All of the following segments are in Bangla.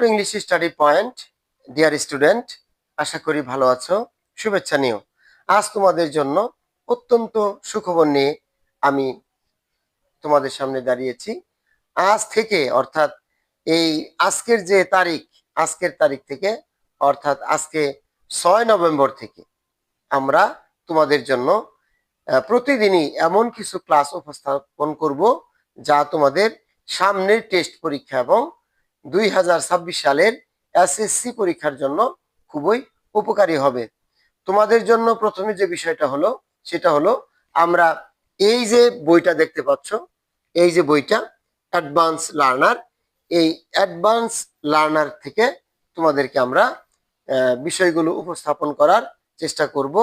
English study point, dear student, আশা করি ভালো আছো। শুভেচ্ছা নিও। আজ তোমাদের জন্য অত্যন্ত সুখবর নিয়ে আমি তোমাদের সামনে দাঁড়িয়েছি। আজ থেকে অর্থাৎ এই আজকের তারিখ থেকে অর্থাৎ আজকে 6 নভেম্বর থেকে আমরা তোমাদের জন্য প্রতিদিনই এমন কিছু ক্লাস উপস্থাপন করব যা তোমাদের সামনের টেস্ট পরীক্ষা এবং 2026 সালের এসএসসি পরীক্ষার জন্য খুবই উপকারী হবে। তোমাদের জন্য প্রথমে যে বিষয়টা হলো সেটা হলো আমরা এই যে বইটা দেখতে পাচ্ছ, এই যে বইটা অ্যাডভান্স লার্নার, এই অ্যাডভান্স লার্নার থেকে তোমাদেরকে আমরা বিষয়গুলো উপস্থাপন করার চেষ্টা করব।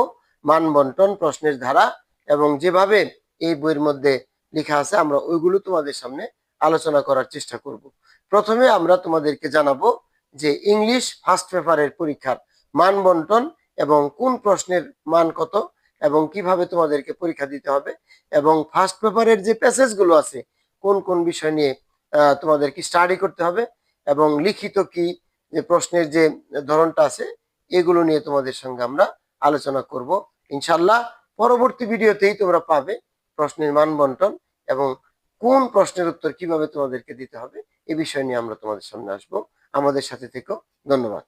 মানবন্টন, প্রশ্নের ধারা এবং যেভাবে এই বইয়ের মধ্যে লেখা আছে আমরা ওইগুলো তোমাদের সামনে আলোচনা করার চেষ্টা করব। প্রথমে আমরা তোমাদেরকে জানাবো যে ইংলিশ ফার্স্ট পেপারের পরীক্ষার মান বন্টন এবং কোন প্রশ্নের মান কত এবং কিভাবে তোমাদেরকে পরীক্ষা দিতে হবে এবং ফার্স্ট পেপারের যে প্যাসেজগুলো আছে কোন কোন বিষয় নিয়ে তোমাদেরকে স্টাডি করতে হবে এবং লিখিত কি যে প্রশ্নের যে ধরনটা আছে এগুলো নিয়ে তোমাদের সঙ্গে আমরা আলোচনা করব ইনশাল্লাহ। পরবর্তী ভিডিওতেই তোমরা পাবে প্রশ্নের মান বন্টন এবং কোন প্রশ্নের উত্তর কিভাবে তোমাদেরকে দিতে হবে এই বিষয় নিয়ে আমরা তোমাদের সামনে আসবো। আমাদের সাথে থেকো। ধন্যবাদ।